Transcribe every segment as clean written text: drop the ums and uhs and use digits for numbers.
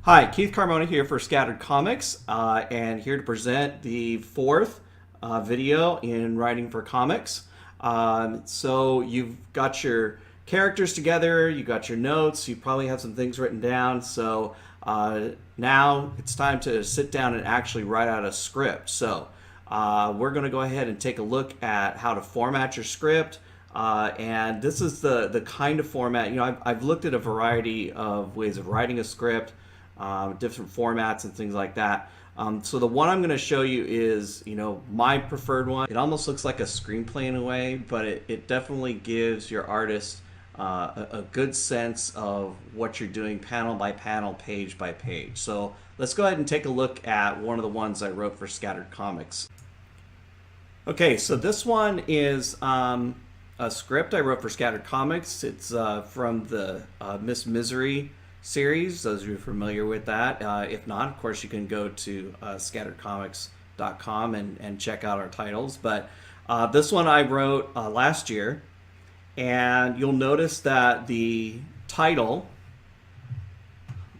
Hi, Keith Carmona here for Scattered Comics, and here to present the fourth video in writing for comics. So you've got your characters together, you got your notes, you probably have some things written down. So now it's time to sit down and actually write out a script. So we're going to go ahead and take a look at how to format your script. And this is the kind of format, I've looked at a variety of ways of writing a script. Different formats and things like that. So the one I'm going to show you is, my preferred one. It almost looks like a screenplay in a way, but it definitely gives your artist a good sense of what you're doing panel by panel, page by page. So let's go ahead and take a look at one of the ones I wrote for Scattered Comics. Okay, so this one is a script I wrote for Scattered Comics. It's from the Miss Misery series, those of you familiar with that. If not, of course, you can go to scatteredcomics.com and check out our titles. But this one I wrote last year, and you'll notice that the title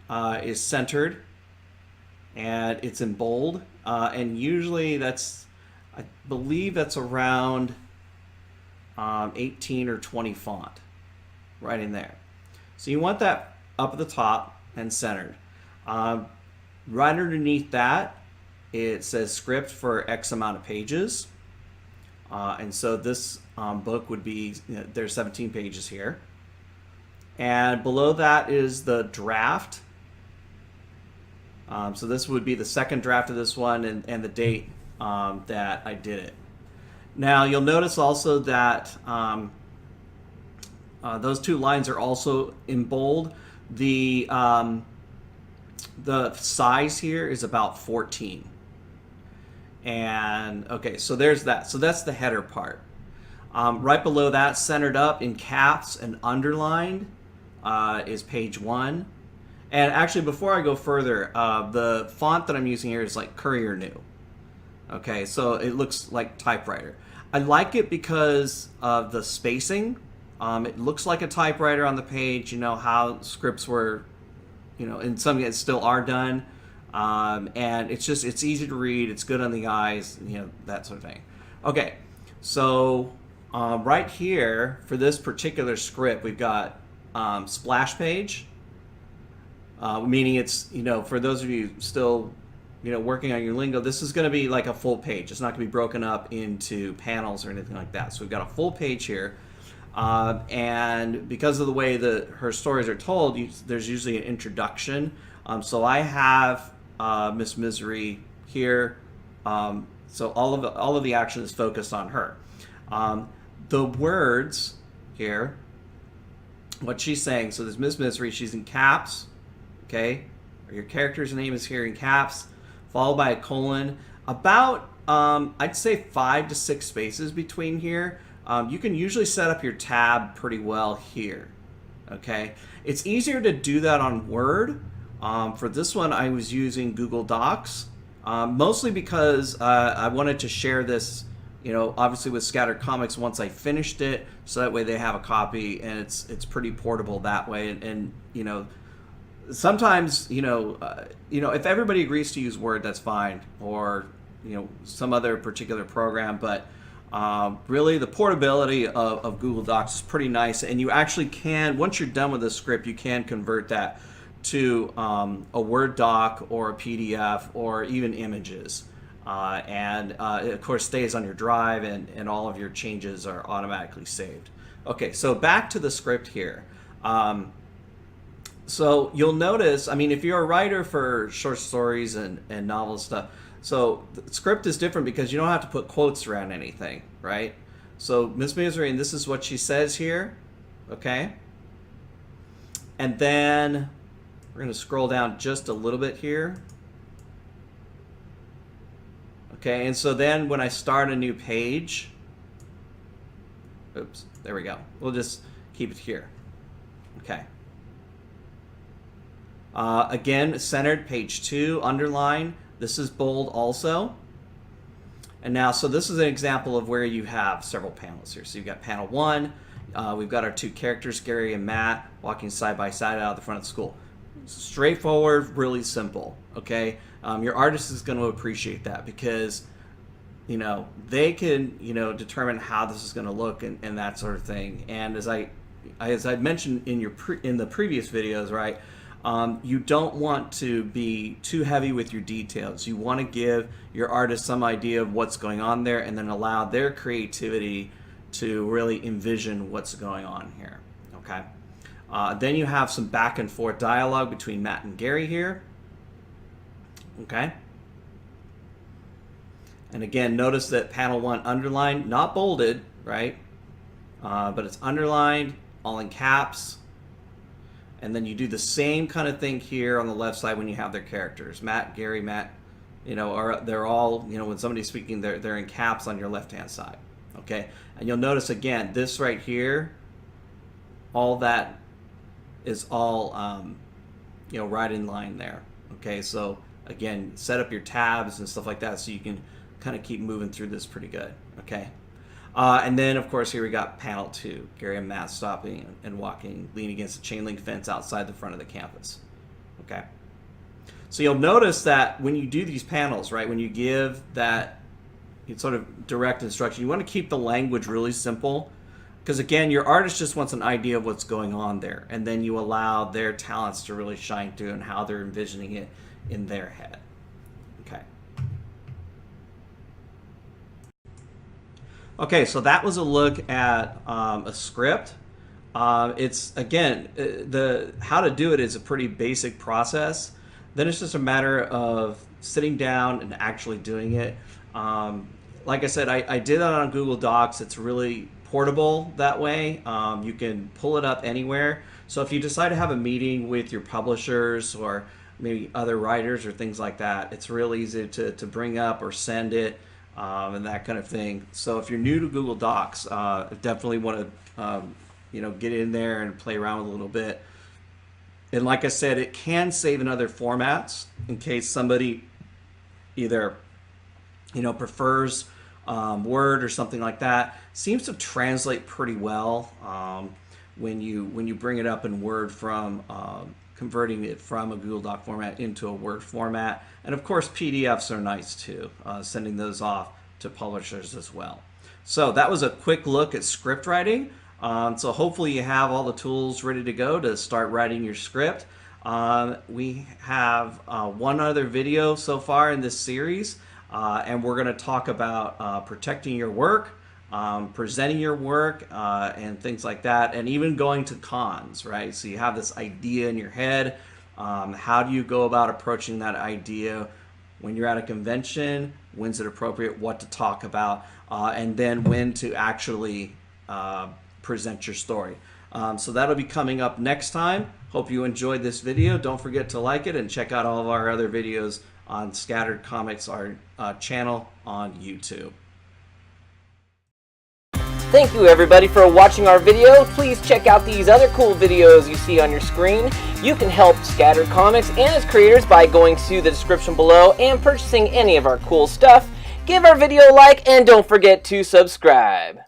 is centered and it's in bold, and usually that's, I believe that's around 18 or 20 font right in there. So you want that up at the top and centered. Right underneath that, it says script for X amount of pages. And so this book would be, there's 17 pages here. And below that is the draft. So this would be the second draft of this one and the date that I did it. Now you'll notice also that those two lines are also in bold. The size here is about 14. And okay, so there's that. So that's the header part. Right below that, centered up in caps and underlined, is page 1. And actually, before I go further, the font that I'm using here is like Courier New. Okay, so it looks like typewriter. I like it because of the spacing. It looks like a typewriter on the page, how scripts were, in some cases still are done. And it's easy to read, it's good on the eyes, that sort of thing. Okay, so right here for this particular script, we've got splash page, meaning it's, for those of you still, working on your lingo, this is going to be like a full page. It's not going to be broken up into panels or anything like that. So we've got a full page here. And because of the way that her stories are told, there's usually an introduction. So I have Miss Misery here. So all of the action is focused on her. The words here, what she's saying. So there's Miss Misery. She's in caps. Okay, your character's name is here in caps, followed by a colon. About I'd say 5 to 6 spaces between here. You can usually set up your tab pretty well here. Okay, it's easier to do that on Word. For this one, I was using Google Docs, mostly because I wanted to share this, obviously with Scattered Comics once I finished it, so that way they have a copy and it's pretty portable that way. And sometimes if everybody agrees to use Word, that's fine, or some other particular program, but really the portability of Google Docs is pretty nice, and you actually can, once you're done with the script, you can convert that to a Word doc or a PDF or even images, and it of course stays on your drive, and all of your changes are automatically saved. Okay, so back to the script here. So you'll notice, if you're a writer for short stories and novel stuff, so the script is different because you don't have to put quotes around anything, right? So Miss Misery, and this is what she says here, okay? And then we're going to scroll down just a little bit here. Okay, and so then when I start a new page, oops, there we go. We'll just keep it here, okay? Again, centered, page 2, underline. This is bold also. And now, so this is an example of where you have several panels here. So you've got panel 1. We've got our two characters, Gary and Matt, walking side by side out of the front of the school. straightforward, really simple. Okay, your artist is going to appreciate that because they can determine how this is going to look and that sort of thing. And as I mentioned in the previous videos, right, you don't want to be too heavy with your details. You want to give your artist some idea of what's going on there and then allow their creativity to really envision what's going on here. Okay. Then you have some back and forth dialogue between Matt and Gary here. Okay. And again, notice that panel 1 underlined, not bolded, right? But it's underlined, all in caps. And then you do the same kind of thing here on the left side when you have their characters. Matt, Gary, Matt, they're all, when somebody's speaking, they're in caps on your left-hand side. Okay? And you'll notice again, this right here, all that is all, right in line there. Okay? So again, set up your tabs and stuff like that so you can kind of keep moving through this pretty good. Okay? And then, of course, here we got panel 2. Gary and Matt stopping and walking, leaning against a chain link fence outside the front of the campus. Okay. So you'll notice that when you do these panels, right, when you give that sort of direct instruction, you want to keep the language really simple because, again, your artist just wants an idea of what's going on there. And then you allow their talents to really shine through and how they're envisioning it in their head. Okay. Okay, so that was a look at a script. It's, again, how to do it is a pretty basic process. Then it's just a matter of sitting down and actually doing it. Like I said, I did that on Google Docs. It's really portable that way. You can pull it up anywhere. So if you decide to have a meeting with your publishers or maybe other writers or things like that, it's real easy to bring up or send it. And that kind of thing. So if you're new to Google Docs, definitely want to get in there and play around with a little bit. And like I said, it can save in other formats in case somebody either prefers Word or something like that. Seems to translate pretty well when you bring it up in Word from converting it from a Google Doc format into a Word format. And of course, PDFs are nice too, sending those off to publishers as well. So that was a quick look at script writing. So hopefully you have all the tools ready to go to start writing your script. We have one other video so far in this series, and we're going to talk about protecting your work, presenting your work, and things like that, and even going to cons, right? So you have this idea in your head. How do you go about approaching that idea when you're at a convention? When's it appropriate? What to talk about? And then when to actually present your story. So that'll be coming up next time. Hope you enjoyed this video. Don't forget to like it and check out all of our other videos on Scattered Comics, our channel on YouTube. Thank you everybody for watching our video. Please check out these other cool videos you see on your screen. You can help Scattered Comics and its creators by going to the description below and purchasing any of our cool stuff. Give our video a like and don't forget to subscribe.